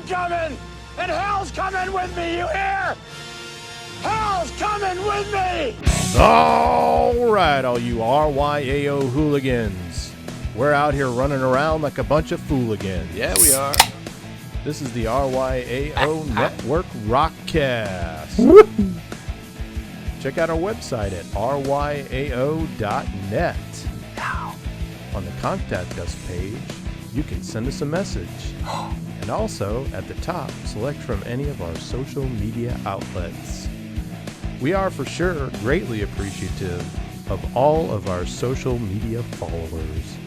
coming, and hell's coming with me, you hear? Hell's coming with me! All right, all you RYAO hooligans. We're out here running around like a bunch of fooligans. Yeah, we are. This is the RYAO Network Rockcast. Check out our website at ryao.net. On the Contact Us page, you can send us a message. And also, at the top, select from any of our social media outlets. We are for sure greatly appreciative of all of our social media followers.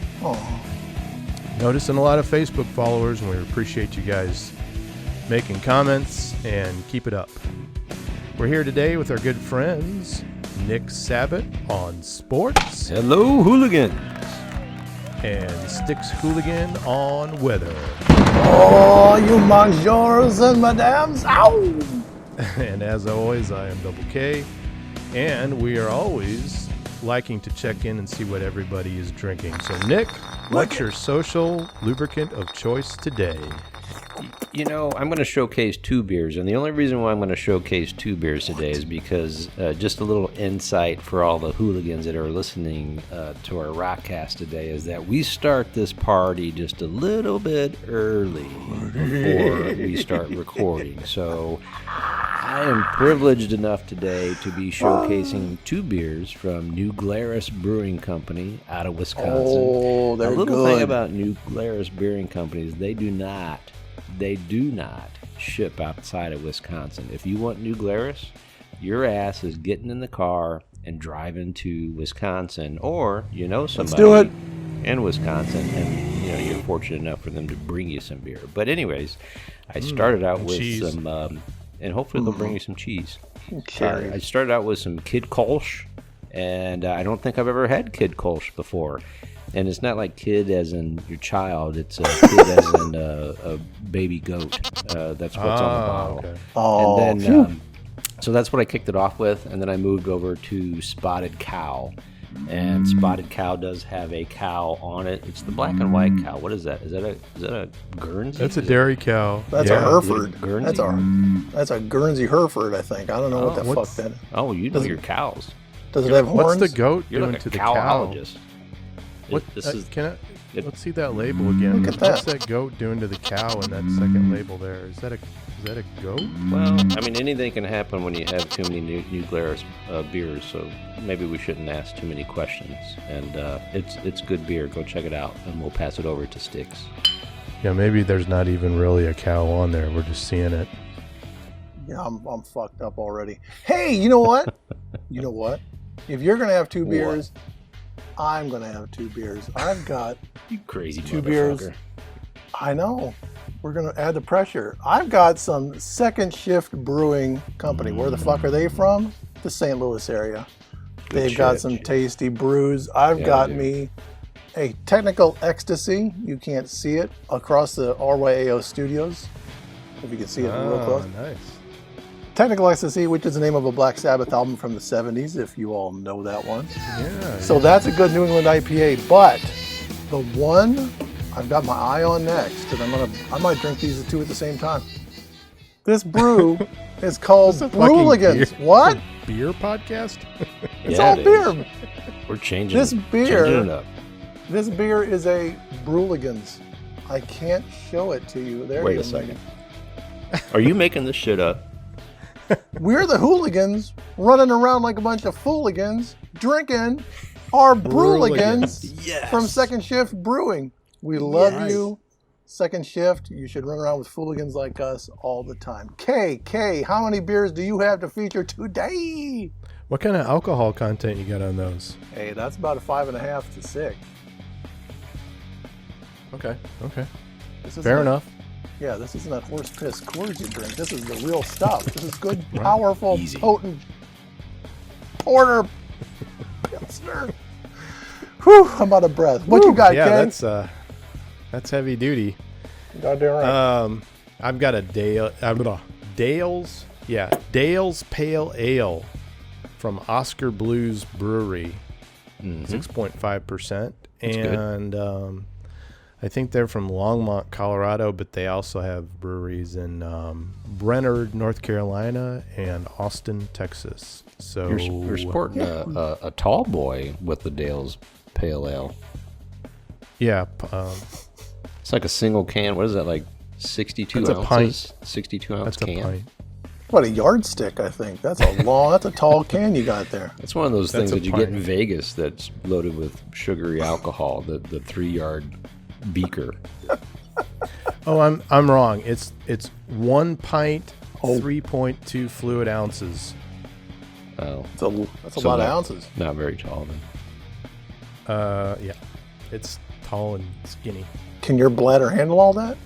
Noticing a lot of Facebook followers, and we appreciate you guys making comments, and keep it up. We're here today with our good friends, Nick Sabat on sports. Hello, hooligans. And Sticks Hooligan on weather. Oh, you monsieurs and madames. Ow! And as always, I am Double K. And we are always liking to check in and see what everybody is drinking. So, Nick, what's your social lubricant of choice today? You know, I'm going to showcase two beers, and the only reason why I'm going to showcase two beers today is because just a little insight for all the hooligans that are listening to our Rockcast today is that we start this party just a little bit early before we start recording. So I am privileged enough today to be showcasing two beers from New Glarus Brewing Company out of Wisconsin. Oh, they're a little good. thing about New Glarus Brewing Companies, they do not ship outside of Wisconsin. If you want New Glarus, your ass is getting in the car and driving to Wisconsin, or you know somebody in Wisconsin, and you know you're fortunate enough for them to bring you some beer. But anyways, I started out with cheese. Some, and hopefully they'll bring you some cheese. I started out with some Kid Kolsch, and I don't think I've ever had Kid Kolsch before. And it's not like kid as in your child. It's a kid as in a baby goat. That's what's on the bottle. Okay. Oh, and then, so that's what I kicked it off with. And then I moved over to Spotted Cow. And Spotted Cow does have a cow on it. It's the black and white cow. What is that? Is that a Guernsey? That's a dairy cow. That's a Hereford. Guernsey? That's a Guernsey Hereford, I think. I don't know what the fuck that is. Oh, you know your cows. Does it have horns? What's the goat You're doing like to a the cow? cowologist. Let's see that label again. Look at What's that. that goat doing to the cow in that second label there? Is that a goat? Well, I mean, anything can happen when you have too many New Glarus beers, so maybe we shouldn't ask too many questions. And it's good beer. Go check it out, and we'll pass it over to Sticks. Yeah, maybe there's not even really a cow on there. We're just seeing it. Yeah, I'm fucked up already. Hey, you know what? You know what? If you're gonna have two beers, I'm gonna have two beers. I've got You crazy two motherfucker. beers. I know. We're gonna add the pressure. I've got some Second Shift Brewing Company. Where the fuck are they from? The St. Louis area. They've got some tasty brews. I've got me a Technical Ecstasy. You can't see it across the RYAO studios. If you can see it real close. Nice. Technical Ecstasy, which is the name of a Black Sabbath album from the 70s, if you all know that one. Yeah. So that's a good New England IPA, but the one I've got my eye on next, and I might drink these two at the same time. This brew is called Brewligans. What? Beer podcast? It's all beer. We're changing This changing beer, it up. this beer is a Brewligans. I can't show it to you. There Wait you a go. second. Are you making this shit up? We're the hooligans running around like a bunch of fooligans drinking our Brewligans Yes. from Second Shift Brewing. We love you, Second Shift. You should run around with fooligans like us all the time. K, how many beers do you have to feature today? What kind of alcohol content you got on those? Hey, that's about a 5.5 to 6. Okay. This is Fair enough. Yeah, this isn't that horse piss Coors you drink. This is the real stuff. This is good, powerful, potent porter pilsner. Whew, I'm out of breath. What you got, Ken? That's heavy duty. Goddamn right. I've got a Dale's Pale Ale from Oscar Blues Brewery, 6.5%, and I think they're from Longmont, Colorado, but they also have breweries in Brennard, North Carolina, and Austin, Texas. So you're sporting a tall boy with the Dale's Pale Ale. Yeah. It's like a single can. What is that, like 62 That's ounces? a pint. 62 ounce That's can. a pint. What, a yardstick, I think. That's a tall can you got there. It's one of those things That's that a you get in pint. Vegas that's loaded with sugary alcohol, the 3-yard beaker. Oh, I'm wrong. It's 1 pint, 3.2 fluid ounces. Oh, That's a lot of ounces. Not very tall then. Yeah. It's tall and skinny. Can your bladder handle all that?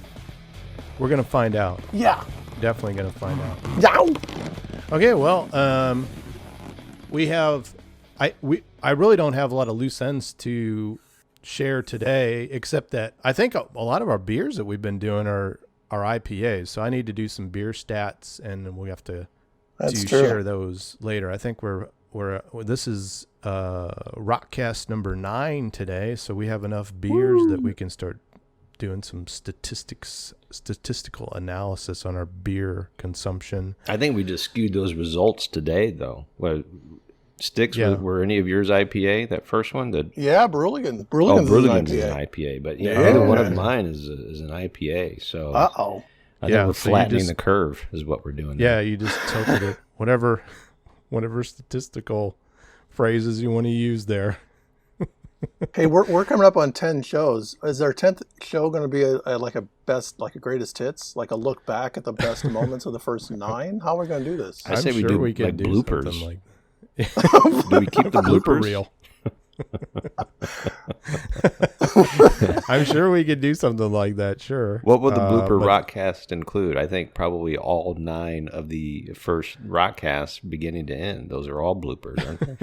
We're gonna find out. Yeah. Definitely gonna find out. Yow! Okay, well, I really don't have a lot of loose ends to share today, except that I think a lot of our beers that we've been doing are IPAs. So I need to do some beer stats, and we have to share those later. I think this is Rockcast number 9 today, so we have enough beers that we can start doing some statistical analysis on our beer consumption. I think we just skewed those results today, though. Sticks, were any of yours IPA? That first one? Yeah, Bruligan. Bruligan's is an IPA, but either one of mine is an IPA. So I think we're flattening the curve is what we're doing. Yeah, you just tilted it. Whatever statistical phrases you want to use there. Hey, we're coming up on 10 shows. Is our 10th show going to be a greatest hits, like a look back at the best moments of the first 9? How are we going to do this? I say we do we could do bloopers. something like Do we keep the bloopers? reel. I'm sure we could do something like that. Sure. What would the blooper rockcast include? I think probably all 9 of the first rockcasts, beginning to end. Those are all bloopers, aren't they?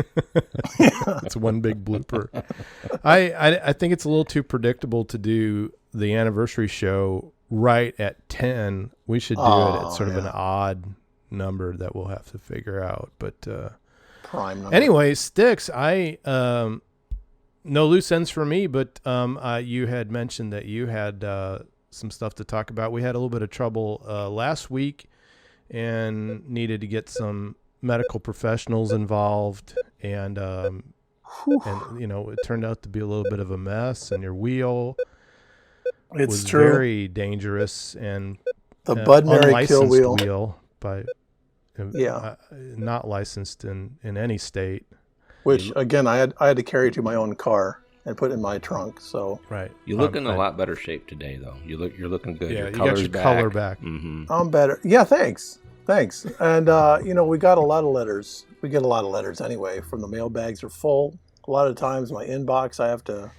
It's one big blooper. I think it's a little too predictable to do the anniversary show right at 10. We should do it at sort of an odd number that we'll have to figure out. But prime number. Anyway, Sticks, no loose ends for me, but you had mentioned that you had some stuff to talk about. We had a little bit of trouble last week and needed to get some medical professionals involved, and it turned out to be a little bit of a mess, and your wheel was very dangerous, and the Bud Mary kill unlicensed wheel by not licensed in any state. Which again, I had to carry to my own car and put in my trunk. So right, you look in a lot better shape today, though. You're looking good. Yeah, your you got your color back. Mm-hmm. I'm better. Yeah, thanks. And we got a lot of letters. We get a lot of letters anyway. From the mailbags are full. A lot of times, my inbox, I have to,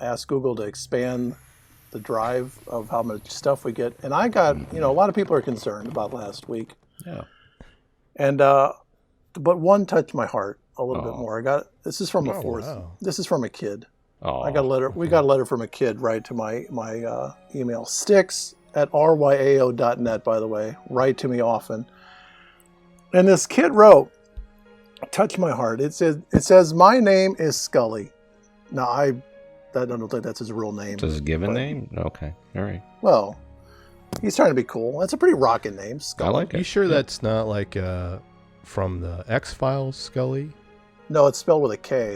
ask Google to expand the drive of how much stuff we get. And I got, a lot of people are concerned about last week. Yeah. And but one touched my heart a little bit more. This is from a fourth. Wow. This is from a kid. Oh, I got a letter. We got a letter from a kid right to my email. Sticks@ryao.net, by the way. Write to me often. And this kid wrote, touched my heart. It says my name is Scully. Now I don't think that's his real name. It's his given name? Okay. All right. Well, he's trying to be cool. That's a pretty rockin' name, Scully. I like it. You sure that's not like from the X-Files Scully? No, it's spelled with a K,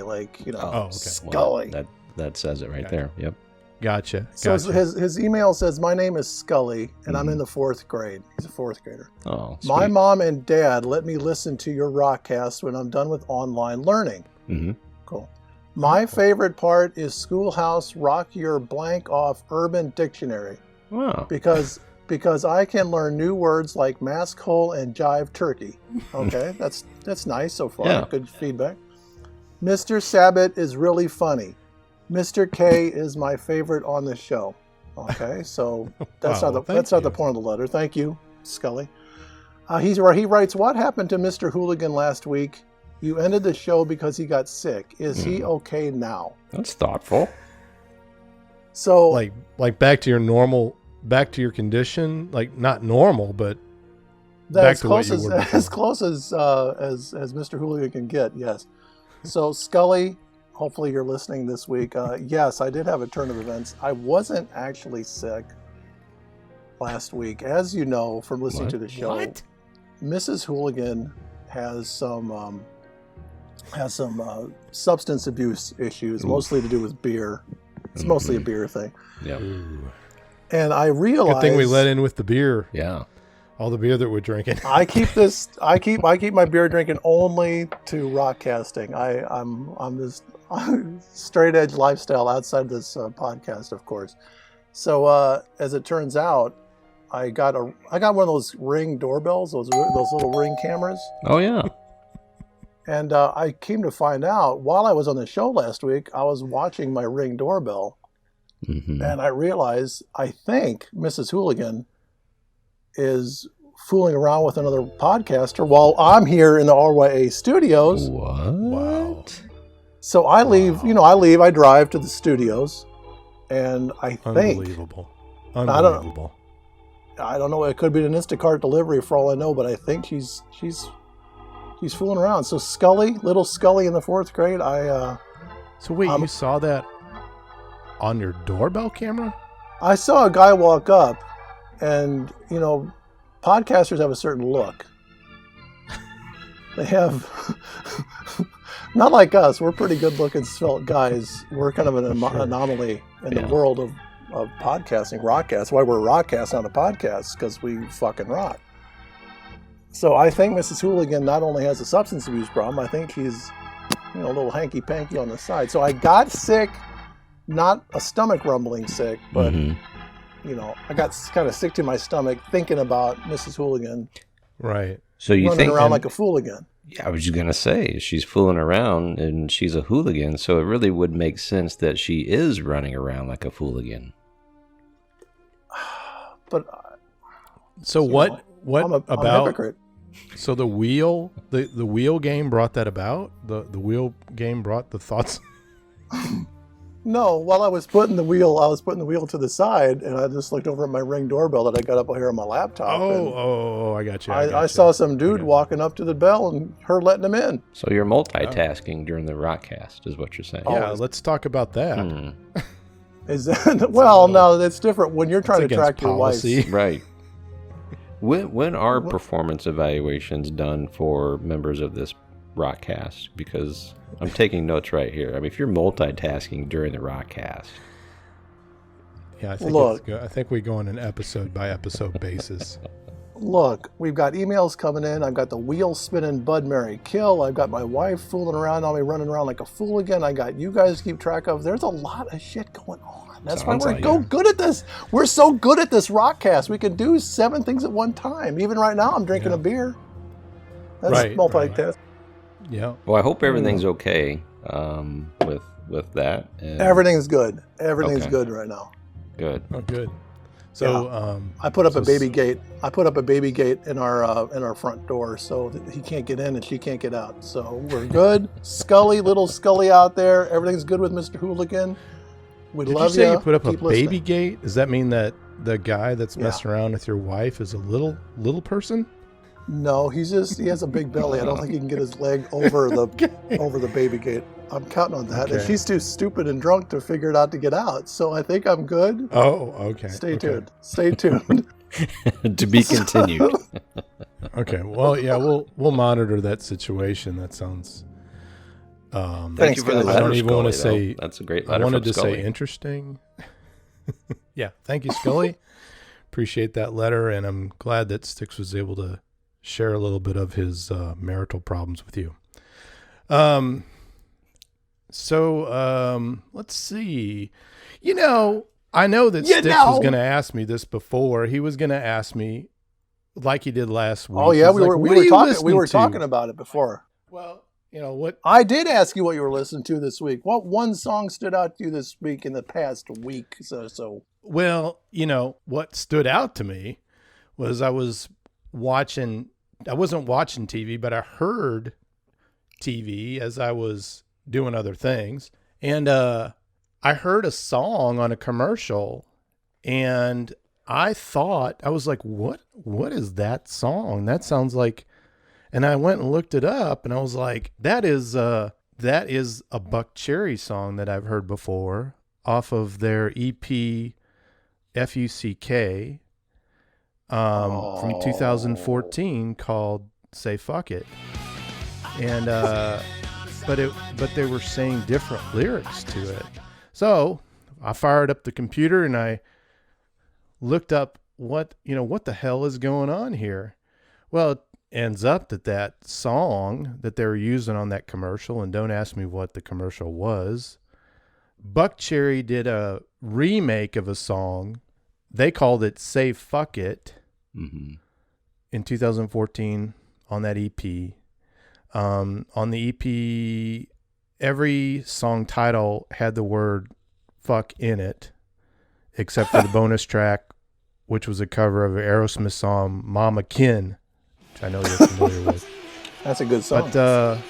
Scully. Well, that says it right there. Yep. Gotcha. So his email says, my name is Scully, and I'm in the 4th grade. He's a 4th grader. Oh, sweet. My mom and dad let me listen to your Rockcast when I'm done with online learning. Mm-hmm. Cool. My favorite part is Schoolhouse Rock Your Blank Off Urban Dictionary. Wow. Because I can learn new words like mask hole and jive turkey. Okay, that's nice so far. Yeah. Good feedback. Mr. Sabat is really funny. Mr. K is my favorite on the show. Okay, so that's not the point of the letter. Thank you, Scully. He writes, what happened to Mr. Hooligan last week? You ended the show because he got sick. Is he okay now? That's thoughtful. So like back to your condition, like not normal, but back to what you were before. As close as Mr. Hooligan can get. Yes. So Scully, Hopefully you're listening this week. Yes, I did have a turn of events. I wasn't actually sick last week. As you know from listening to the show, Mrs. Hooligan has some substance abuse issues, mostly to do with beer. It's mostly a beer thing. Yeah. And I realized... Good thing we let in with the beer. Yeah. All the beer that we're drinking. I keep my beer drinking only to rockcasting. I'm this straight edge lifestyle outside this podcast, of course. So as it turns out, I got one of those Ring doorbells, those little Ring cameras. Oh yeah. And I came to find out while I was on the show last week, I was watching my Ring doorbell, and I realized I think Mrs. Hooligan is fooling around with another podcaster while I'm here in the RYA studios. What? Wow. So I leave, I drive to the studios, and I think... Unbelievable. Unbelievable. I don't know, it could be an Instacart delivery for all I know, but I think she's fooling around. So little Scully in the 4th grade, So wait, you saw that on your doorbell camera? I saw a guy walk up, and, podcasters have a certain look. They have, not like us, we're pretty good-looking, svelte guys. We're kind of an anomaly in the world of podcasting, Rockcast. That's why we're Rockcast, not a podcast, because we fucking rock. So I think Mrs. Hooligan not only has a substance abuse problem, I think she's, a little hanky-panky on the side. So I got sick, not a stomach rumbling sick, but... I got kind of sick to my stomach thinking about Mrs. Hooligan. Right. So you running around like a fool again. Yeah, I was just going to say, she's fooling around and she's a hooligan, so it really would make sense that she is running around like a fooligan. But... So what I'm a hypocrite. So the wheel game brought that about? The wheel game brought the thoughts... No, while I was putting the wheel to the side, and I just looked over at my Ring doorbell that I got up here on my laptop. I got you. I saw some dude walking up to the bell and her letting him in. So you're multitasking during the Rockcast, is what you're saying. Yeah, let's talk about that. Is that, well, no, it's different when you're trying to track your wife. Right. When are performance evaluations done for members of this Rockcast? Because I'm taking notes right here. I mean, if you're multitasking during the Rockcast. Yeah, I think we go on an episode by episode basis. Look, we've got emails coming in. I've got the wheel spinning Bud, Marry, Kill. I've got my wife fooling around on me, running around like a fool again. I got you guys to keep track of. There's a lot of shit going on. That's why we're so good at this. We're so good at this Rockcast. We can do 7 things at one time. Even right now, I'm drinking a beer. That's multitask. Right. Yeah. Well, I hope everything's okay with that. And everything's good. Everything's good right now. Good. Oh, good. So I put up a baby gate. I put up a baby gate in our front door so that he can't get in and she can't get out. So we're good. Little Scully out there. Everything's good with Mr. Hooligan. We love you. Did you say you put up a baby gate? Does that mean that the guy that's messing around with your wife is a little person? No, he has a big belly. I don't think he can get his leg over the baby gate. I'm counting on that. And she's too stupid and drunk to figure it out to get out. So I think I'm good. Oh, okay. Stay tuned. Stay tuned. To be continued. Okay. Well, yeah, we'll monitor that situation. That sounds thank you for the letter, I don't even want to say that's a great letter. I wanted to Scully. say interesting. Yeah, thank you, Scully. Appreciate that letter, and I'm glad that Styx was able to share a little bit of his marital problems with you. So let's see. I know that Styx was going to ask me this before. He was going to ask me, like he did last week. Oh yeah, we were talking about it before. Well, what I did ask you what you were listening to this week. What one song stood out to you this week in the past week? So. Well, what stood out to me was I wasn't watching TV, but I heard TV as I was doing other things. And I heard a song on a commercial, and I was like, what is that song? That sounds like, and I went and looked it up, and I was like, that is that is a Buckcherry song that I've heard before off of their EP FUCK from 2014 called Say Fuck It. And but they were saying different lyrics to it. So I fired up the computer and I looked up what the hell is going on here. Well, it ends up that song that they were using on that commercial, and don't ask me what the commercial was, Buckcherry did a remake of a song. They called it Say Fuck It in 2014 on that EP. On the EP, every song title had the word fuck in it, except for the bonus track, which was a cover of an Aerosmith song, Mama Kin, which I know you're familiar with. That's a good song. But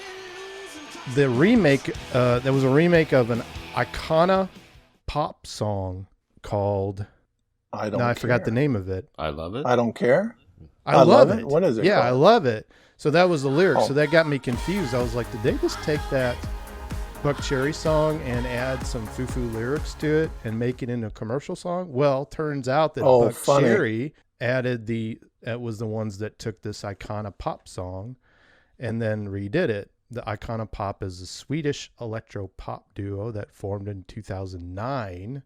the remake, there was a remake of an Icona pop song called... I forgot the name of it. I Love It? I Don't Care? I love it. What is it Yeah, called? I love it. So that was the lyric. Oh. So that got me confused. I was like, did they just take that Buckcherry song and add some foo-foo lyrics to it and make it into a commercial song? Well, turns out that Buckcherry added was the ones that took this Icona Pop song and then redid it. The Icona Pop is a Swedish electro pop duo that formed in 2009.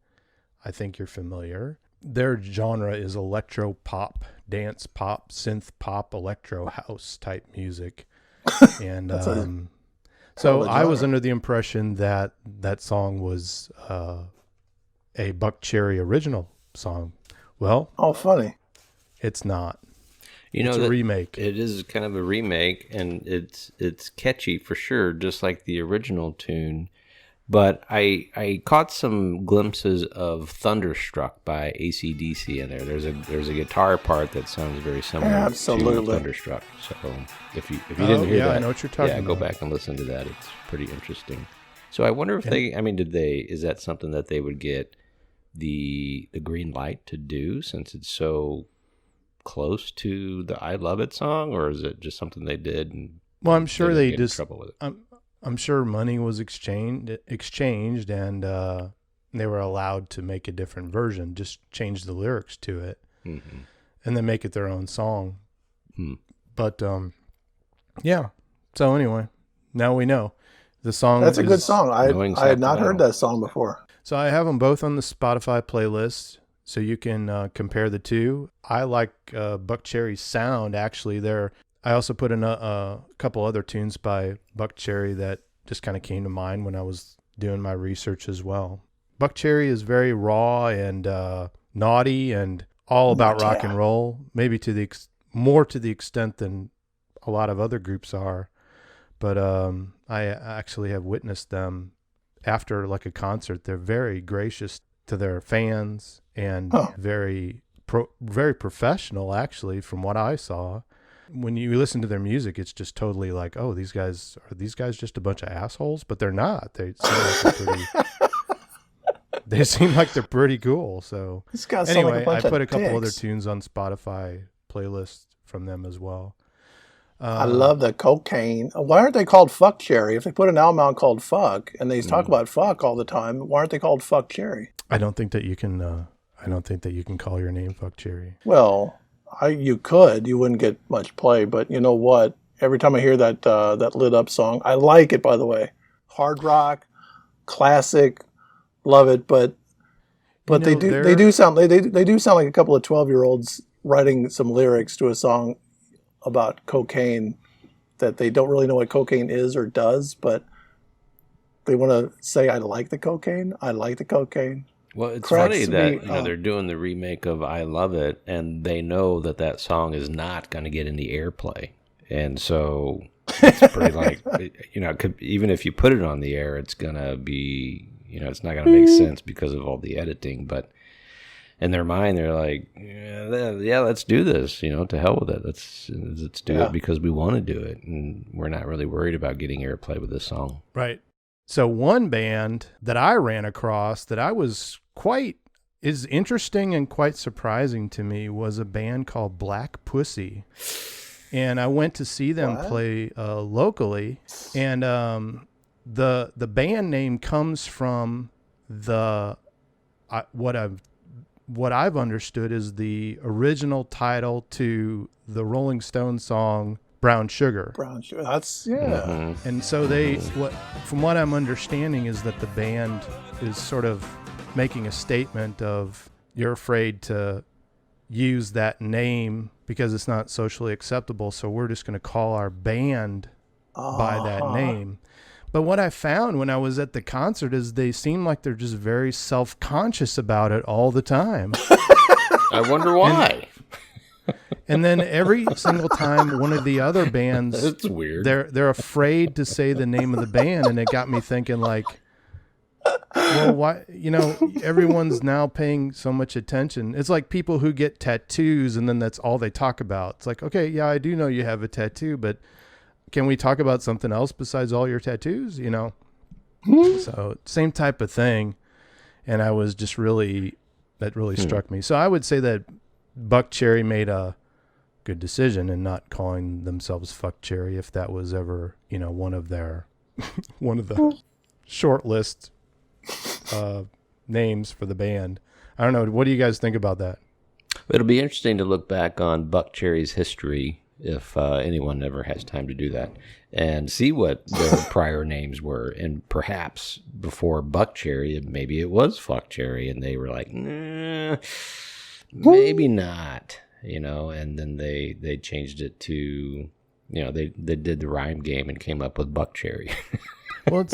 I think you're familiar. Their genre is electro pop, dance pop, synth pop, electro house type music. And so I was under the impression that song was a Buckcherry original song. Well, funny. It's not. It's a remake. It is kind of a remake, and it's catchy for sure, just like the original tune. But I caught some glimpses of Thunderstruck by AC/DC in there. There's a guitar part that sounds very similar to Thunderstruck. So if you didn't hear that, I know what you're talking about. Go back and listen to that. It's pretty interesting. So I wonder if is that something that they would get the green light to do, since it's so close to the I Love It song, or is it just something they did? And well, I'm sure they get in trouble with it. I'm sure money was exchanged, and they were allowed to make a different version, just change the lyrics to it, and then make it their own song. But yeah. So anyway, now we know the song. That's a good song. I had not heard that song before. So I have them both on the Spotify playlist, so you can compare the two. I like Buckcherry's sound. Actually, I also put in a couple other tunes by Buckcherry that just kind of came to mind when I was doing my research as well. Buckcherry is very raw and naughty and all about rock and roll, maybe more to the extent than a lot of other groups are. But I actually have witnessed them after like a concert. They're very gracious to their fans and very professional, actually, from what I saw. When you listen to their music, it's just totally like, oh, these guys just a bunch of assholes? But they're not. They seem like they're pretty cool. So anyway, I put a couple other tunes on Spotify playlists from them as well. I love the Cocaine. Why aren't they called Fuckcherry? If they put an album out called Fuck and they talk about fuck all the time, why aren't they called Fuckcherry? I don't think that you can call your name Buckcherry. Well, you could. You wouldn't get much play, but you know what? Every time I hear that Lit Up song, I like it. By the way, hard rock, classic, love it. But they do sound like a couple of 12-year-olds writing some lyrics to a song about cocaine that they don't really know what cocaine is or does, but they want to say, "I like the cocaine. I like the cocaine." Well, it's funny that they're doing the remake of I Love It, and they know that song is not going to get any airplay. And so it's pretty like, even if you put it on the air, it's going to be, it's not going to make sense because of all the editing. But in their mind, they're like, yeah, let's do this, to hell with it. Let's do it because we want to do it. And we're not really worried about getting airplay with this song. Right. So one band that I ran across that I was is interesting and quite surprising to me was a band called Black Pussy. And I went to see them play locally. And the band name comes from what I've understood is the original title to the Rolling Stones song Brown Sugar. Brown Sugar. That's And so from what I'm understanding is that the band is sort of making a statement of you're afraid to use that name because it's not socially acceptable, so we're just going to call our band by that name. But what I found when I was at the concert is they seem like they're just very self-conscious about it all the time. I wonder why. And then every single time one of the other bands, that's weird. They're afraid to say the name of the band, and it got me thinking, like, well, why? You know, everyone's now paying so much attention. It's like people who get tattoos, and then that's all they talk about. It's like, okay, yeah, I do know you have a tattoo, but can we talk about something else besides all your tattoos? You know, so same type of thing. And I was just that really struck me. So I would say that Buckcherry made a good decision in not calling themselves Fuckcherry, if that was ever, you know, one of the short list names for the band. I don't know. What do you guys think about that? It'll be interesting to look back on Buckcherry's history, if anyone ever has time to do that, and see what their prior names were. And perhaps before Buckcherry, maybe it was Fuckcherry, and they were like, nah, maybe not, you know, and then they changed it to, you know, they did the rhyme game and came up with Buckcherry. Well, it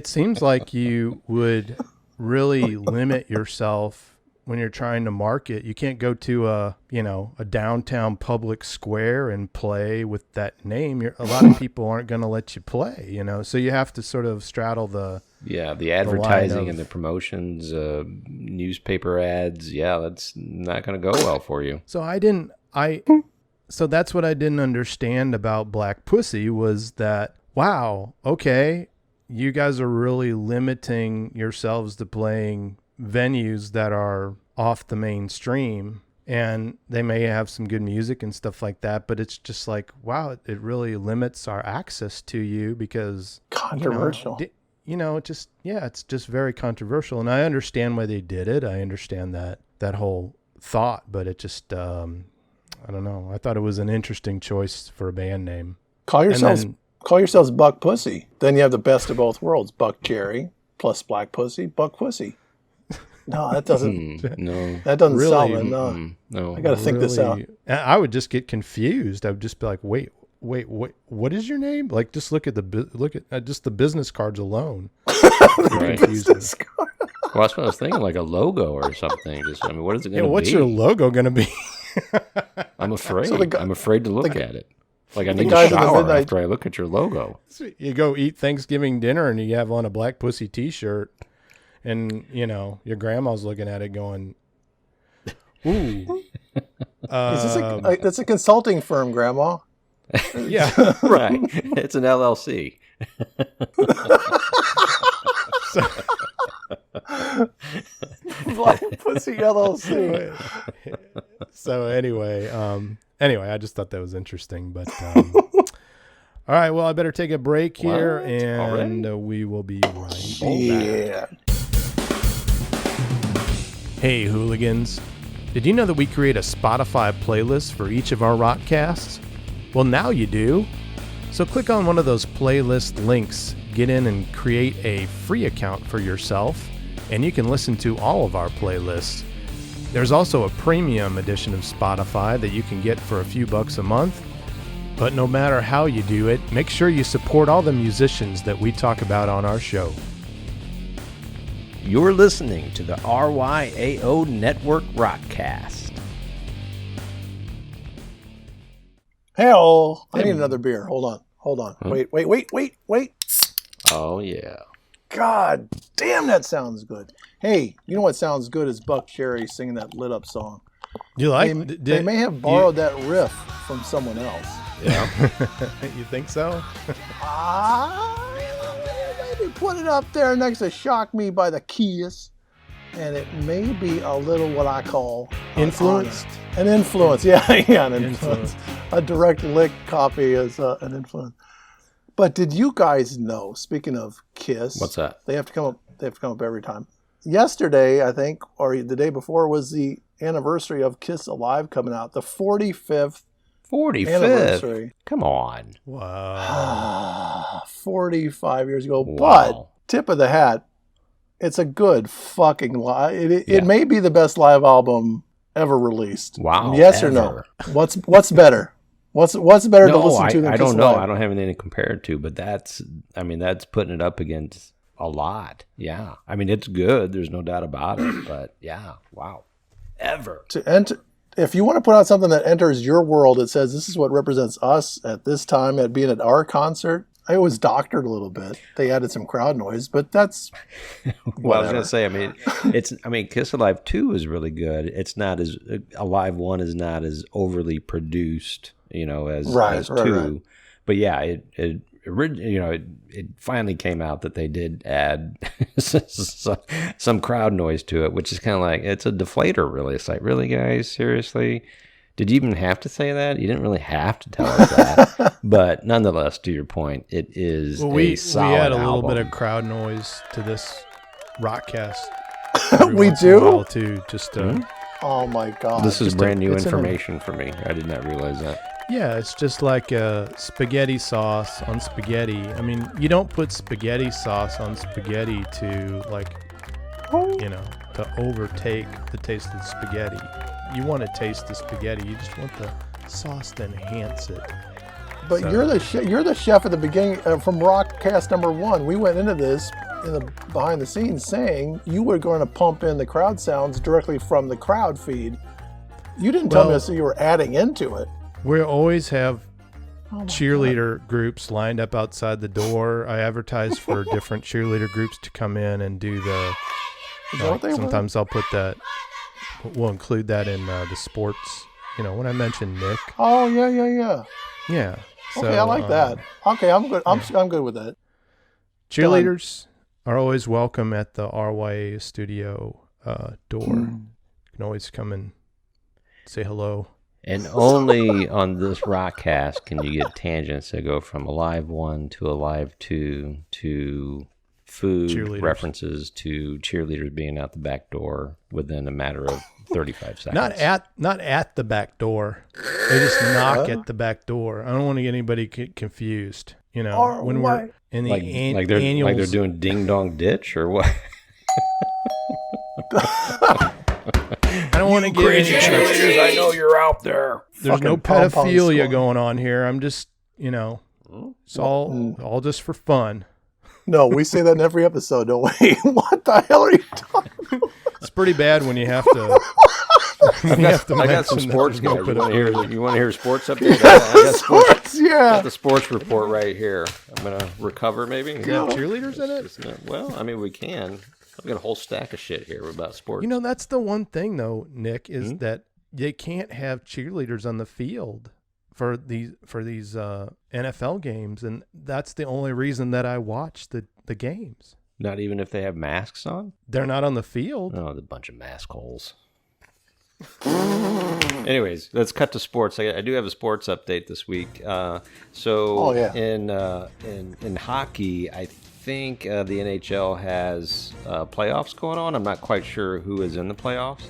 seems like you would really limit yourself when you're trying to market. You can't go to a downtown public square and play with that name. A lot of people aren't going to let you play, you know, so you have to sort of straddle the advertising and the promotions, newspaper ads. Yeah, that's not going to go well for you. So so that's what I didn't understand about Black Pussy was that, wow, okay, you guys are really limiting yourselves to playing venues that are off the mainstream, and they may have some good music and stuff like that, but it's just like, wow, it really limits our access to you because controversial. It's just very controversial. And I understand why they did it. I understand that whole thought, but it just I don't know. I thought it was an interesting choice for a band name. Call yourselves Buck Pussy. Then you have the best of both worlds. Buckcherry plus Black Pussy, Buck Pussy. No, that doesn't. That doesn't really, solve it. No, I got to think this out. I would just get confused. I would just be like, wait, what is your name? Like, just look at just the business cards alone. Right. Business card. Well, that's what I was thinking, like a logo or something. What is it going to be? What's your logo going to be? I'm afraid. I'm afraid to look at it. Like I need to shower after I look at your logo. So you go eat Thanksgiving dinner and you have on a Black Pussy T-shirt, and you know your grandma's looking at it going, "Ooh." That's a consulting firm, Grandma. Yeah, right. It's an LLC. Black Pussy LLC. So anyway, I just thought that was interesting. But all right, well, I better take a break here, and we will be right back. Hey, hooligans! Did you know that we create a Spotify playlist for each of our Rockcasts? Well, now you do. So click on one of those playlist links, get in and create a free account for yourself, and you can listen to all of our playlists. There's also a premium edition of Spotify that you can get for a few bucks a month. But no matter how you do it, make sure you support all the musicians that we talk about on our show. You're listening to the RYAO Network Rockcast. Hell, I need another beer. Hold on. Wait. Oh, yeah. God damn, that sounds good. Hey, you know what sounds good is Buckcherry singing that lit up song. You like? They may have borrowed that riff from someone else. Yeah. You think so? Maybe put it up there next to Shock Me by the Keys. And it may be a little what I call influenced. An influence. Yeah, an influence. A direct lick copy is an influence. But did you guys know? Speaking of Kiss, What's that? They have to come up. They have to come up every time. Yesterday, I think, or the day before, was the anniversary of Kiss Alive coming out. The 45th 45th. anniversary. Come on. Wow. 45 years ago. Wow. But tip of the hat, it's a good fucking live. It may be the best live album ever released. Wow. Yes or no? What's better? What's better to listen to than I Kiss don't know. Alive? I don't have anything to compare it to, but that's putting it up against a lot. Yeah. I mean, it's good. There's no doubt about it. But yeah, wow. Ever. To enter, if you want to put out something that enters your world, it says this is what represents us at this time at being at our concert. I always doctored a little bit. They added some crowd noise, but that's well, I was gonna say. I mean, Kiss Alive 2 is really good. It's not as Alive 1 is not as overly produced, as 2. Right. But yeah, it finally came out that they did add some crowd noise to it, which is kind of like, it's a deflator, really. It's like, really, guys, seriously? Did you even have to say that? You didn't really have to tell us that. But nonetheless, to your point, it is a solid we add a little album. bit of crowd noise to this Rockcast. We do? Too, just to, oh my god! This is brand new it's information for me. I did not realize that. yeah, it's just like a spaghetti sauce on spaghetti. I mean, you don't put spaghetti sauce on spaghetti to to overtake the taste of the spaghetti. You want to taste the spaghetti. You just want the sauce to enhance it. But So- you're the chef at the beginning from Rockcast number 1. We went into this in the behind the scenes saying you were going to pump in the crowd sounds directly from the crowd feed. You didn't tell me Well- this, so you were adding into it. We always have Oh my cheerleader groups lined up outside the door. I advertise for different cheerleader groups to come in and do the. Is that what they were? sometimes I'll put that. We'll include that in the sports. When I mention Nick. Oh yeah. Yeah. Okay, I like that. Okay, I'm good. I'm good with that. Cheerleaders are always welcome at the RYAO studio door. You can always come and say hello. And only on this Rockcast can you get tangents that go from Alive 1 to Alive 2 to food Cheerleaders. references to cheerleaders being out the back door within a matter of 35 seconds. Not at the back door. They just knock at the back door. I don't want to get anybody confused. When we're in the like they're annuals. doing Ding Dong Ditch or what? I don't want to get any cheerleaders, I know you're out there. There's no Fucking pom-pom pedophilia squad. going on here. I'm just, it's all just for fun. No, we say that in every episode, don't we? What the hell are you talking about? It's pretty bad when you have to. I got some mention that sports there's no guys. You want to hear a sports update? I got Sports, I yeah. got the sports report right here. I'm gonna recover maybe. You have cheerleaders in it? Well, I mean, we can. I've got a whole stack of shit here about sports. That's the one thing though, Nick, is that they can't have cheerleaders on the field for these NFL games, and that's the only reason that I watch the games. Not even if they have masks on? They're not on the field. Oh, the bunch of mask holes. Anyways, let's cut to sports. I do have a sports update this week. In hockey, I think the NHL has playoffs going on. I'm not quite sure who is in the playoffs.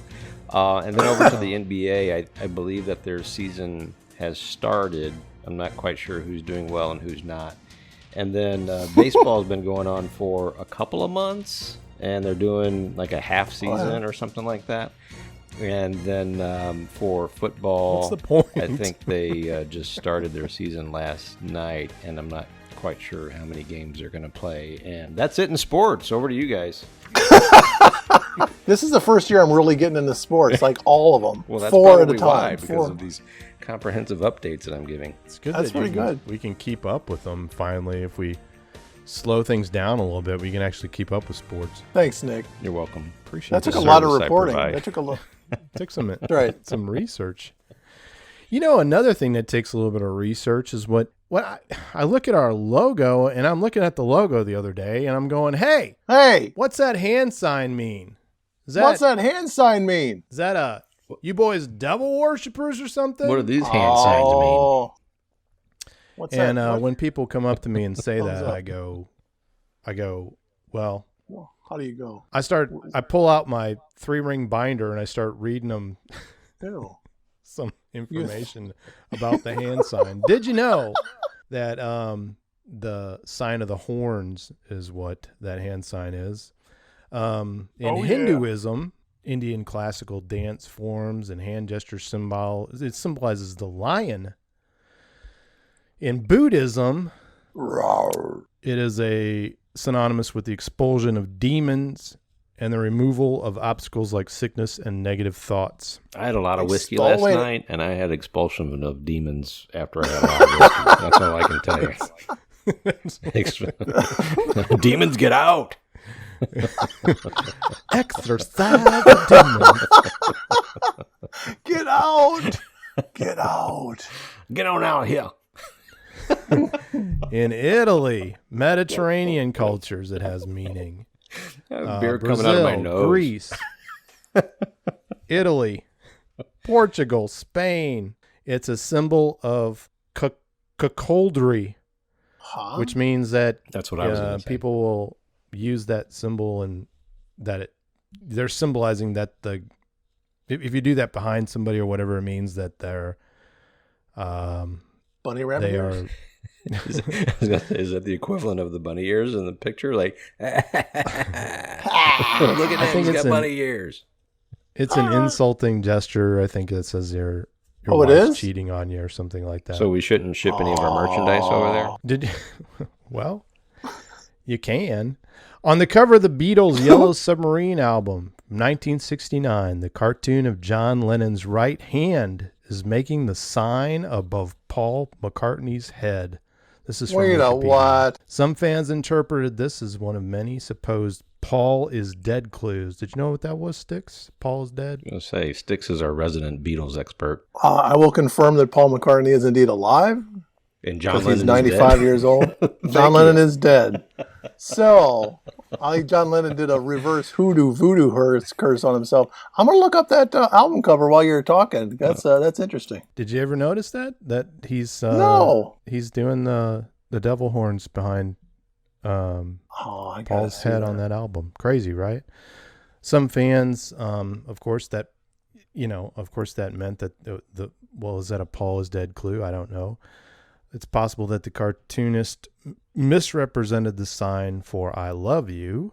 And then over to the NBA, I believe that their season has started. I'm not quite sure who's doing well and who's not. And then baseball has been going on for a couple of months, and they're doing like a half season or something like that. And then for football, What's the point? I think they just started their season last night, and I'm not quite sure how many games they're going to play. And that's it in sports. Over to you guys. This is the first year I'm really getting into sports, like all of them. Well, that's 4 at a probably why, time. because of these comprehensive updates that I'm giving. It's good. That's pretty good. We can keep up with them finally. If we slow things down a little bit, we can actually keep up with sports. Thanks, Nick. You're welcome. Appreciate That took the a lot of service I reporting. provide. That took a lot. Took some Right. some research. Another thing that takes a little bit of research is what I look at our logo, and I'm looking at the logo the other day, and I'm going, hey, Hey, what's that hand sign mean? what's that hand sign mean? Is that you boys devil worshippers or something? What do these hand signs mean? Oh, What's that? What? When people come up to me and say Thumbs that, up. I go, well, How do you go? I pull out my 3-ring binder and I start reading them Ew. some information about the hand sign. Did you know that the sign of the horns is what that hand sign is? In Hinduism, Indian classical dance forms and hand gesture symbol, it symbolizes the lion. In Buddhism, Rawr. it is synonymous with the expulsion of demons and the removal of obstacles like sickness and negative thoughts. I had a lot of whiskey last night, and I had expulsion of demons after I had a lot of whiskey. That's all I can tell you. Demons, get out! Exorcise the demons. Get out! Get out! Get on out here. In Italy, Mediterranean cultures, it has meaning. Beer Brazil, coming out of my nose. Greece, Italy, Portugal, Spain. It's a symbol of cuckoldry, which means that That's what I was going to say. people will use that symbol and that they're symbolizing that if you do that behind somebody or whatever, it means that they're bunny rabbit they ears? are. Is that the equivalent of the bunny ears in the picture? Like, look at that, think he's it's got bunny ears. It's an insulting gesture. I think it says your it wife's is? cheating on you or something like that. So we shouldn't ship any of our merchandise over there? Did you? Well, you can. On the cover of the Beatles' Yellow Submarine album, 1969, the cartoon of John Lennon's right hand is making the sign above Paul McCartney's head. This is from Wait a Wikipedia. what? Some fans interpreted this as one of many supposed Paul is dead clues. Did you know what that was, Sticks? Paul is dead? I was going to say, Styx is our resident Beatles expert. I will confirm that Paul McCartney is indeed alive. And John Because Lennon he's is 95 dead. years old. John Lennon is dead. So, I think John Lennon did a reverse voodoo curse on himself. I'm going to look up that album cover while you're talking. That's interesting. Did you ever notice that? That he's No. he's doing the devil horns behind I gotta Paul's see head on that album. Crazy, right? Some fans, of course, that meant that is that a Paul is dead clue? I don't know. It's possible that the cartoonist misrepresented the sign for "I love you."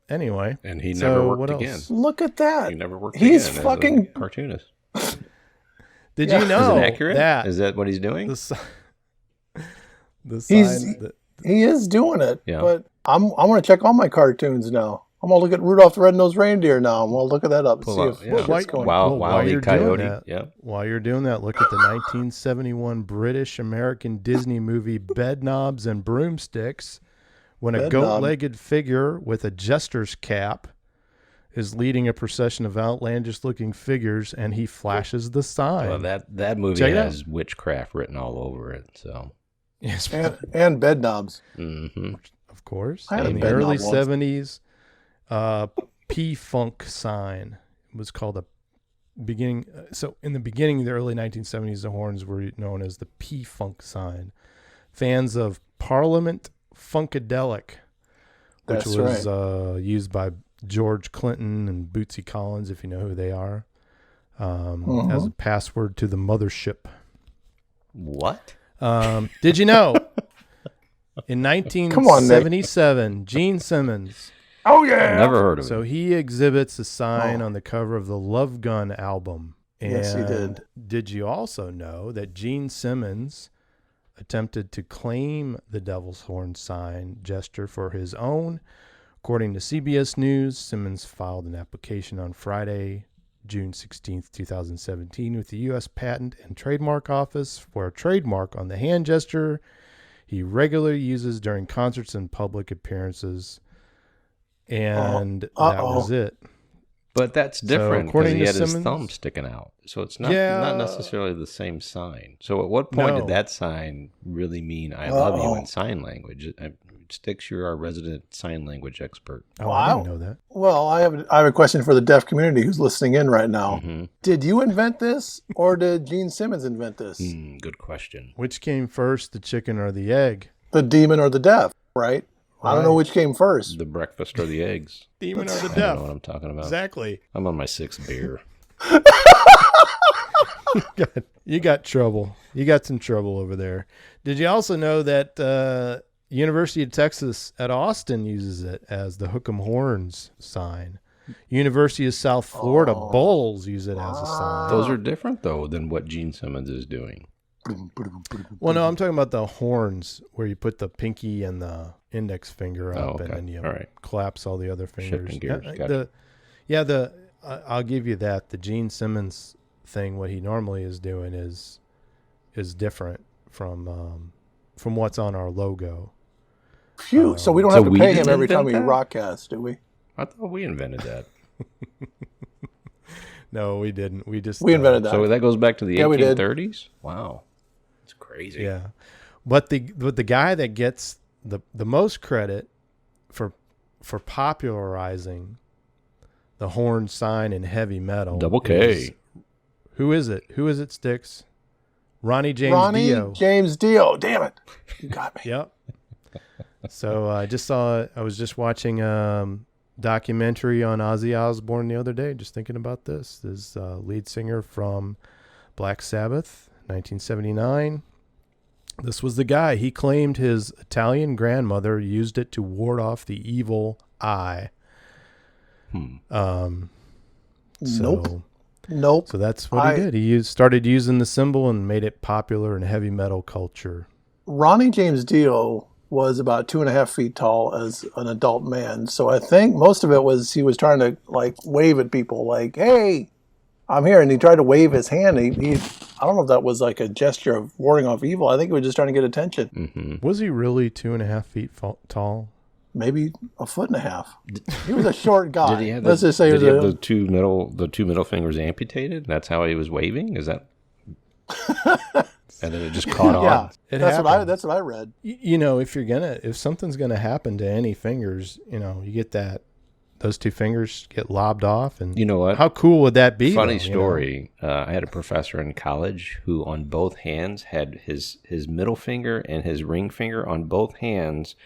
Anyway, And he so never what worked else? again. Look at that. He never worked He's again fucking- as a cartoonist. Did Yeah. you Is know it accurate? that Is that what he's doing? the He's- sign? He is doing it. Yeah. But I want to check all my cartoons now. I'm going to look at Rudolph the Red-Nosed Reindeer now. I'm going to look at that up and Pull see up, if yeah. what's Why- going Wow, Well, while Wile E. you're doing Coyote. that- Yeah. While you're doing that, look at the 1971 British-American Disney movie Bedknobs and Broomsticks, when a Bedknob. goat-legged figure with a jester's cap is leading a procession of outlandish-looking figures, and he flashes the sign. Well, that movie Check it has witchcraft written all over it. So, Yes, and bed knobs. mhm. of course. I had a In the Bedknob early once. 70s, P-Funk sign. It was called a beginning. So in the beginning of the early 1970s, the horns were known as the P-Funk sign. Fans of Parliament Funkadelic, which That's was right. used by George Clinton and Bootsy Collins, if you know who they are, as a password to the mothership. What? Did you know? In on, Nick. 1977, Gene Simmons. Oh, yeah. Never heard of So it. he exhibits a sign on the cover of the Love Gun album. And Yes, he did. Did you also know that Gene Simmons attempted to claim the Devil's Horn sign gesture for his own? According to CBS News, Simmons filed an application on Friday, June 16th, 2017, with the U.S. Patent and Trademark Office for a trademark on the hand gesture he regularly uses during concerts and public appearances. And that was it. But that's different because according he to had his Simmons- thumb sticking out. So it's not Yeah. necessarily the same sign. So at what point No. did that sign really mean I love you in sign language? Sticks, you're our resident sign language expert. Oh, I didn't know that. Well, I have a question for the deaf community who's listening in right now. Mm-hmm. Did you invent this, or did Gene Simmons invent this? Good question. Which came first, the chicken or the egg? The demon or the deaf, right? I don't know which came first. The breakfast or the eggs. Demon or the I don't deaf? know what I'm talking about. Exactly. I'm on my 6th beer. You got trouble. You got some trouble over there. Did you also know that University of Texas at Austin uses it as the Hook 'em Horns sign? University of South Florida Bulls use it as a sign. Those are different, though, than what Gene Simmons is doing. Well, no, I'm talking about the horns where you put the pinky and the index finger up, and then you collapse all the other fingers. Shifting gears. I'll give you that. The Gene Simmons thing, what he normally is doing is different from what's on our logo. Phew! So we don't have to pay him every time we Rockcast, do we? I thought we invented that. No, we didn't. We invented that. So that goes back to the 1830s? Wow. It's crazy. Yeah. But the guy that gets the most credit for popularizing the horn sign in heavy metal. Double K. Who is it? Sticks? Ronnie James Dio. Damn it. You got me. Yep. So I was just watching documentary on Ozzy Osbourne the other day, just thinking about this. This lead singer from Black Sabbath, 1979. This was the guy. He claimed his Italian grandmother used it to ward off the evil eye. Nope. So that's what he did. He started using the symbol and made it popular in heavy metal culture. Ronnie James Dio was about 2.5 feet tall as an adult man. So I think most of it was he was trying to wave at people like, hey, I'm here. And he tried to wave his hand. I don't know if that was like a gesture of warding off evil. I think he was just trying to get attention. Mm-hmm. Was he really 2.5 feet tall? Maybe 1.5 feet. He was a short guy. Did he have Let's just say did he have the two middle fingers amputated? That's how he was waving? Is that... And then it just caught on. Yeah, that's what I read. If something's gonna happen to any fingers, you get those two fingers get lobbed off, and you know what? How cool would that be? Funny story. I had a professor in college who, on both hands, had his middle finger and his ring finger on both hands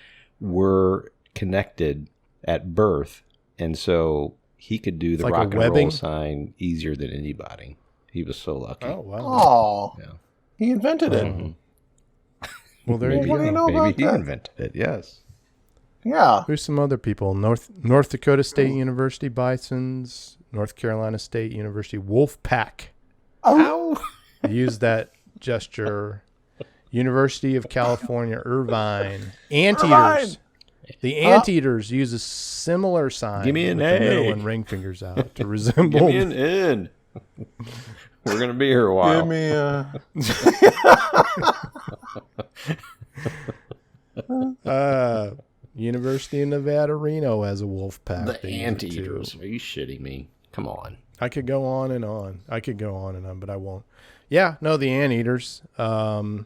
were connected at birth, and so he could do the rock and roll sign easier than anybody. He was so lucky. Oh wow! Oh, yeah. He invented it. Mm-hmm. Well, there you go. What do you know about Maybe he invented it. Yes. Yeah. Who's some other people? North Dakota State University Bisons, North Carolina State University Wolfpack. Oh. Use that gesture. University of California Irvine Anteaters. The Anteaters use a similar sign. Give me an with A. the middle and ring fingers out to resemble. Give me an N. We're going to be here a while. Give me a... University of Nevada, Reno has a wolf pack. The Anteaters. Are you shitting me? Come on. I could go on and on. But I won't. Yeah, no, the Anteaters. Wait a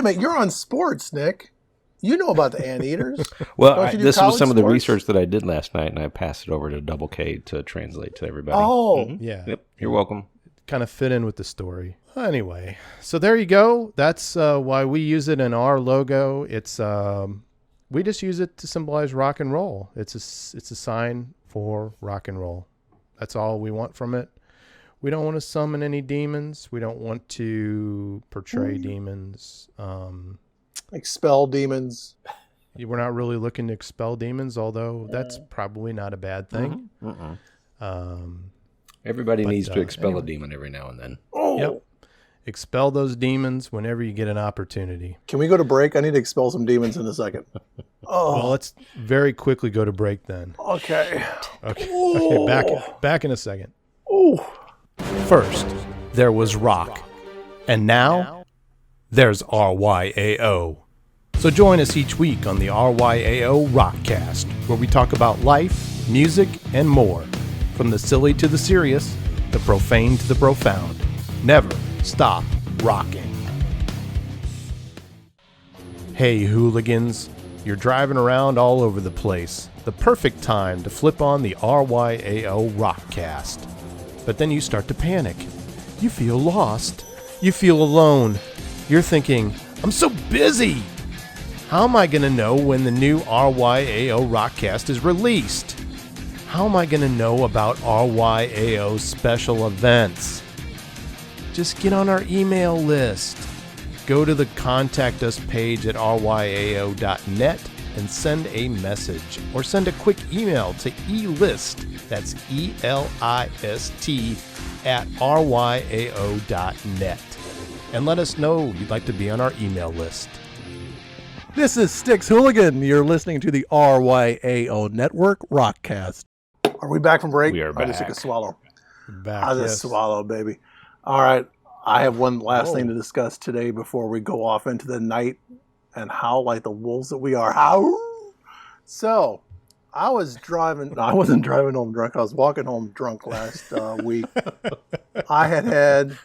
minute. You're on sports, Nick. You know about the Anteaters. Well, this was some of the research that I did last night, and I passed it over to Double K to translate to everybody. Oh. Mm-hmm. Yeah. Yep. You're welcome. Kind of fit in with the story. Anyway, so there you go. That's why we use it in our logo. It's we just use it to symbolize rock and roll. It's a sign for rock and roll. That's all we want from it. We don't want to summon any demons. We don't want to portray demons. Expel demons. We're not really looking to expel demons, although that's probably not a bad thing. Everybody needs to expel a demon every now and then. Oh. Yep. Expel those demons whenever you get an opportunity. Can we go to break? I need to expel some demons in a second. Oh. Well, let's very quickly go to break then. Okay. Okay, back in a second. Oh. First, there was rock. And now, there's RYAO. So join us each week on the RYAO Rockcast, where we talk about life, music, and more. From the silly to the serious, the profane to the profound. Never stop rocking. Hey, hooligans. You're driving around all over the place. The perfect time to flip on the RYAO Rockcast. But then you start to panic. You feel lost. You feel alone. You're thinking, I'm so busy. How am I going to know when the new RYAO Rockcast is released? How am I going to know about RYAO special events? Just get on our email list. Go to the Contact Us page at ryao.net and send a message. Or send a quick email to elist, that's ELIST, at ryao.net. And let us know you'd like to be on our email list. This is Styx Hooligan. You're listening to the RYAO Network Rockcast. Are we back from break? We are back. I just took a swallow. Back, I just swallow, baby. All right. I have one last thing to discuss today before we go off into the night and howl like the wolves that we are. Howl! So, I was driving. I wasn't driving home drunk. I was walking home drunk last week. I had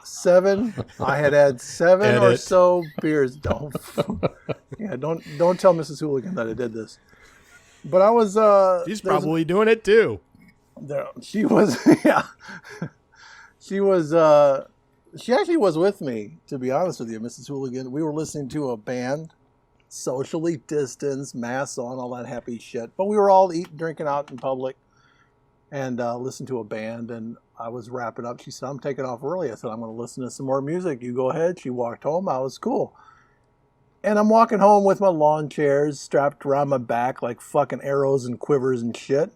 seven. I had seven or so beers. Don't tell Mrs. Hooligan that I did this. But I was. She's probably doing it too. She was. Yeah. She was. She actually was with me. To be honest with you, Mrs. Hooligan, we were listening to a band. Socially distanced, masks on, all that happy shit. But we were all eating, drinking out in public and listened to a band. And I was wrapping up. She said, I'm taking off early. I said, I'm going to listen to some more music. You go ahead. She walked home. I was cool. And I'm walking home with my lawn chairs strapped around my back like fucking arrows and quivers and shit.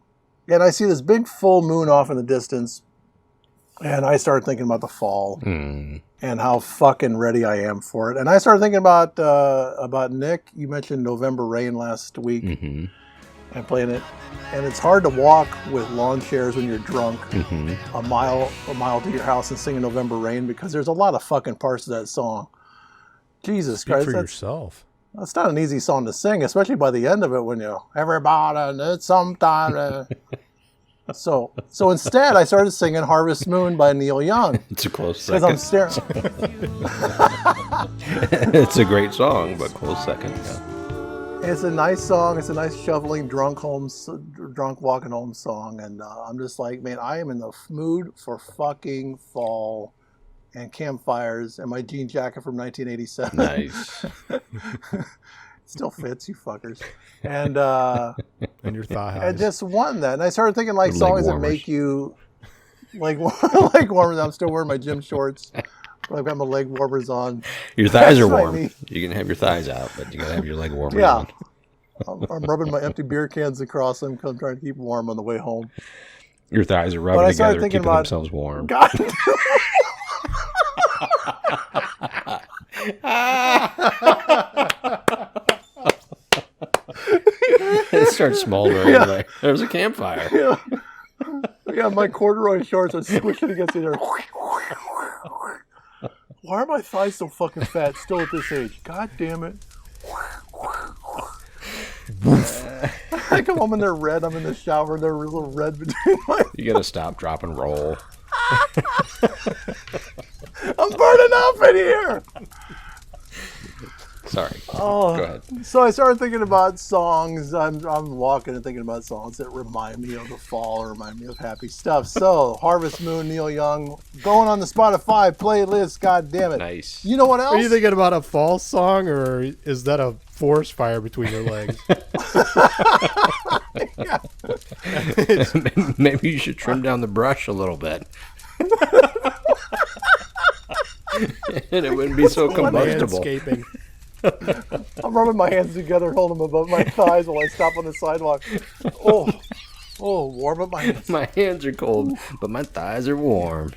And I see this big full moon off in the distance. And I started thinking about the fall and how fucking ready I am for it. And I started thinking about Nick. You mentioned November Rain last week and playing it. And it's hard to walk with lawn chairs when you're drunk a mile to your house and singing November Rain because there's a lot of fucking parts of that song. Jesus Christ. Speak for yourself. That's not an easy song to sing, especially by the end of it when everybody needs some time. So instead, I started singing Harvest Moon by Neil Young. It's a close second. Because I'm staring. It's a great song, but close second. Yeah. It's a nice song. It's a nice shoveling, drunk walking home song. And I'm just like, man, I am in the mood for fucking fall and campfires and my jean jacket from 1987. Nice. Still fits, you fuckers. And your thigh highs. And just wanting that. And I started thinking like songs that make you like warmers. I'm still wearing my gym shorts. But I've got my leg warmers on. Your thighs are warm. You can have your thighs out, but you gotta have your leg warmers on. I'm rubbing my empty beer cans across them because I'm trying to keep warm on the way home. Your thighs are rubbing together, keeping themselves warm. God. It starts smoldering. Yeah. Like, there's a campfire. Yeah, my corduroy shorts are squishing against each other. Why are my thighs so fucking fat still at this age? God damn it. I come home and they're red. I'm in the shower. They're a little red between my... You gotta stop, drop, and roll. I'm burning up in here. Sorry. Go ahead. So I started thinking about songs. I'm walking and thinking about songs that remind me of the fall or remind me of happy stuff. So Harvest Moon, Neil Young, going on the Spotify playlist. God damn it! Nice. You know what else? Are you thinking about a fall song, or is that a forest fire between your legs? Maybe you should trim down the brush a little bit. And it wouldn't be so combustible. Landscaping. I'm rubbing my hands together and holding them above my thighs while I stop on the sidewalk. Oh, warm up my hands. My hands are cold, but my thighs are warm.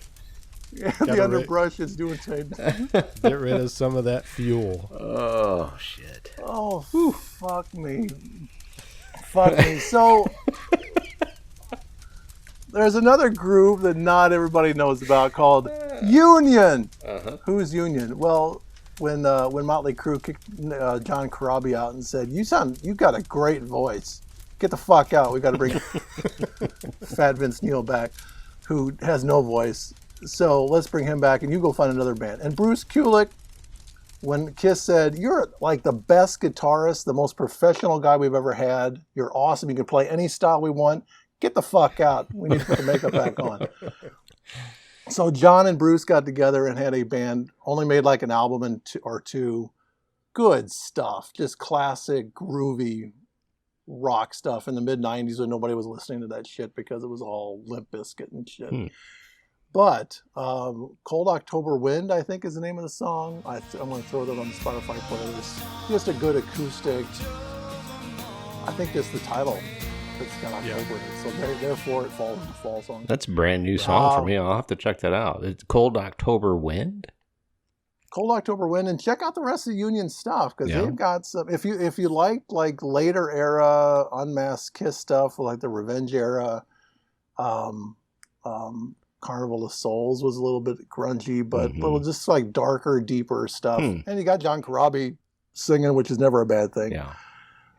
Yeah, the underbrush is doing same. Get rid of some of that fuel. Oh, shit. Oh, fuck me. Fuck me. So, there's another group that not everybody knows about called Union. Who's Union? Well, when Motley Crue kicked John Corabi out and said, you got a great voice. Get the fuck out. We got to bring Fat Vince Neil back, who has no voice. So let's bring him back, and you go find another band. And Bruce Kulick when Kiss said, "You're like the best guitarist, the most professional guy we've ever had. You're awesome. You can play any style we want. Get the fuck out. We need to put the makeup back on." So John and Bruce got together and had a band, only made like an album or two. Good stuff, just classic, groovy rock stuff in the mid-90s when nobody was listening to that shit because it was all Limp Bizkit and shit. But Cold October Wind, I think, is the name of the song. I'm going to throw that on the Spotify playlist. Just a good acoustic. I think it's the title that's got October in it. So therefore, it falls into fall song. That's a brand new song for me. I'll have to check that out. It's Cold October Wind? Cold October Wind, and check out the rest of the Union stuff because they've got some. If you like later era Unmasked Kiss stuff, like the Revenge era, Carnival of Souls was a little bit grungy, but a little just like darker, deeper stuff. And you got John Corabi singing, which is never a bad thing. Yeah.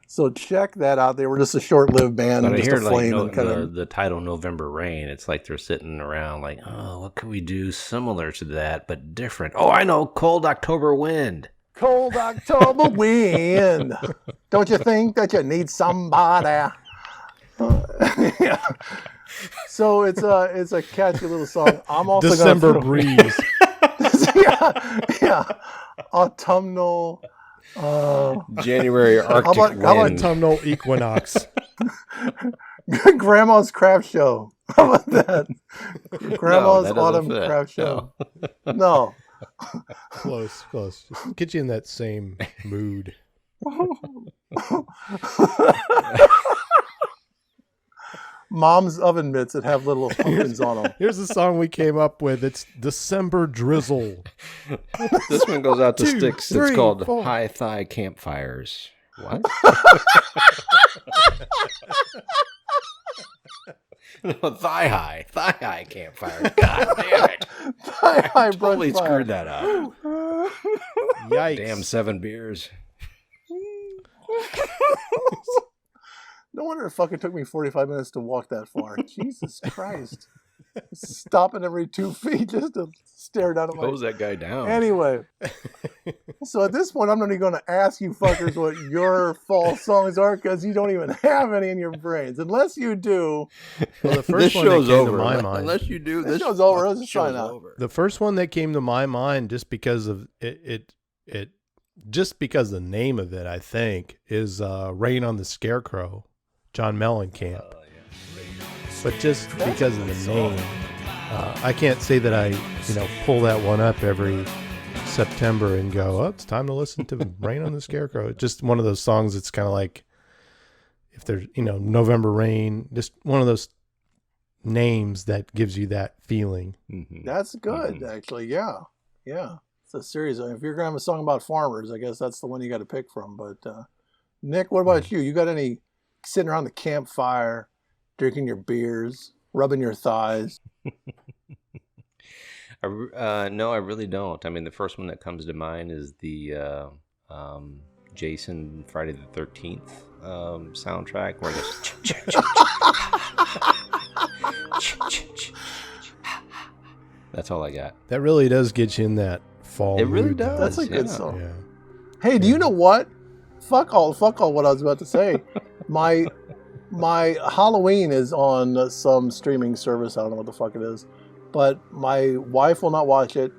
So check that out. They were just a short-lived band, and just a flame. And kind of the title "November Rain." It's like they're sitting around, like, oh, what can we do similar to that but different? Oh, I know, Cold October Wind. Cold October Wind. Don't you think that you need somebody? Yeah. So it's a catchy little song. I'm also December breeze. yeah. Autumnal. January Arctic wind. How about autumnal equinox? Grandma's craft show. How about that? Grandma's autumn craft show. No. Close. Just get you in that same mood. Mom's oven mitts that have little pumpkins on them. Here's the song we came up with. It's December Drizzle. This one goes out to 2, Sticks. 3, it's called 4. High Thigh Campfires. What? No, Thigh High Campfires. God damn it. Thigh High totally screwed that up. Yikes. Damn 7 beers. No wonder it fucking took me 45 minutes to walk that far. Jesus Christ. Stopping every 2 feet just to stare down at my... Close that guy down. Anyway. So at this point, I'm not even going to ask you fuckers what your fall songs are because you don't even have any in your brains. Unless you do... Well, the first one that came to my mind... Unless you do... This show's over. Let's just sign out. The first one that came to my mind, just because of it just because the name of it, I think, is Rain on the Scarecrow. John Mellencamp. But just because of the name, I can't say that I, pull that one up every September and go, oh, it's time to listen to Rain on the Scarecrow. It's just one of those songs that's kind of like, if there's, November Rain, just one of those names that gives you that feeling. That's good, actually. Yeah. It's a series. If you're going to have a song about farmers, I guess that's the one you got to pick from. But Nick, what about you? You got any sitting around the campfire, drinking your beers, rubbing your thighs? No, I really don't. I mean, the first one that comes to mind is the Jason Friday the 13th soundtrack where it's that's all I got. That really does get you in that fall It really mood, does. That's a good song. Yeah. Hey, do you know what? Fuck all what I was about to say. My Halloween is on some streaming service. I don't know what the fuck it is. But my wife will not watch it.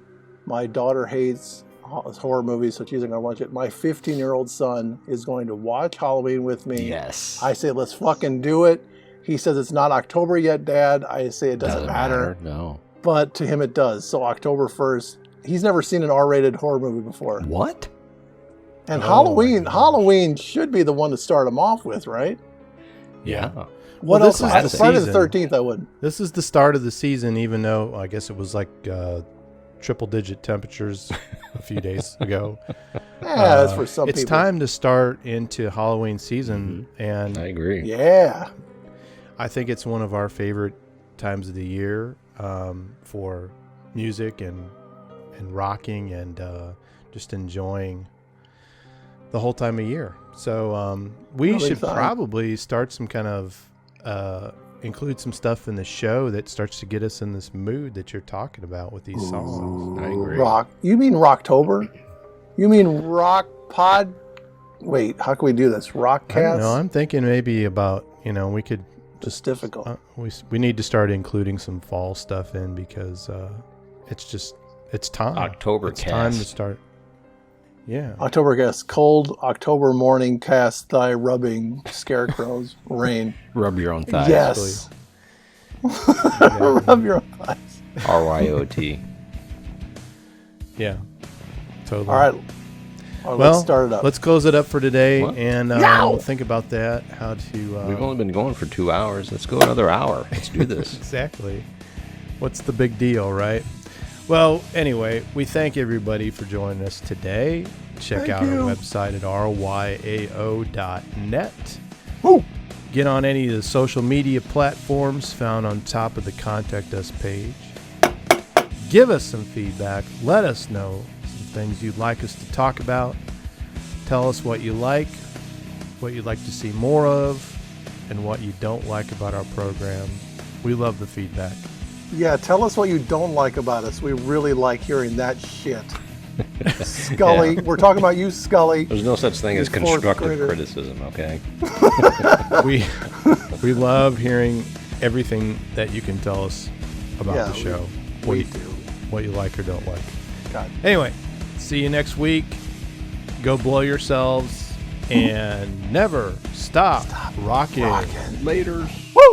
My daughter hates horror movies, so she's not going to watch it. My 15-year-old son is going to watch Halloween with me. Yes. I say, let's fucking do it. He says, it's not October yet, Dad. I say, it doesn't matter. No. But to him, it does. So October 1st, he's never seen an R-rated horror movie before. What? And Halloween should be the one to start him off with, right? Yeah. What else is the Friday the season. 13th? I wouldn't. This is the start of the season, even though I guess it was like triple-digit temperatures a few days ago. Yeah, that's for some people. It's time to start into Halloween season, and I agree. Yeah. I think it's one of our favorite times of the year for music and rocking and just enjoying the whole time of year. So we should probably start some kind of include some stuff in the show that starts to get us in this mood that you're talking about with these songs. I agree. Rock. You mean Rocktober? You mean rock pod? Wait, how can we do this? Rockcast? No, I'm thinking maybe about, we could It's difficult. we need to start including some fall stuff in because it's time. October It's time to cast. start. Yeah. October cast, cold October morning cast thigh rubbing scarecrows, rain. Rub your own thighs. Yes. Rub your own thighs. RYOT. Yeah. Totally. All right. Let's start it up. Let's close it up for today, What? and we'll think about that. How to? We've only been going for 2 hours. Let's go another hour. Let's do this. Exactly. What's the big deal, right? Well, anyway, we thank everybody for joining us today. Check out our website at ryao.net. Woo! Get on any of the social media platforms found on top of the Contact Us page. Give us some feedback. Let us know some things you'd like us to talk about. Tell us what you like, what you'd like to see more of, and what you don't like about our program. We love the feedback. Yeah, tell us what you don't like about us. We really like hearing that shit. Scully, we're talking about you, Scully. There's no such thing as You fourth constructive grader. criticism, okay? we love hearing everything that you can tell us about Yeah, the show. we what, do. what you like or don't like. God. Anyway, see you next week. Go blow yourselves and never stop rocking. Rockin'. Later. Woo!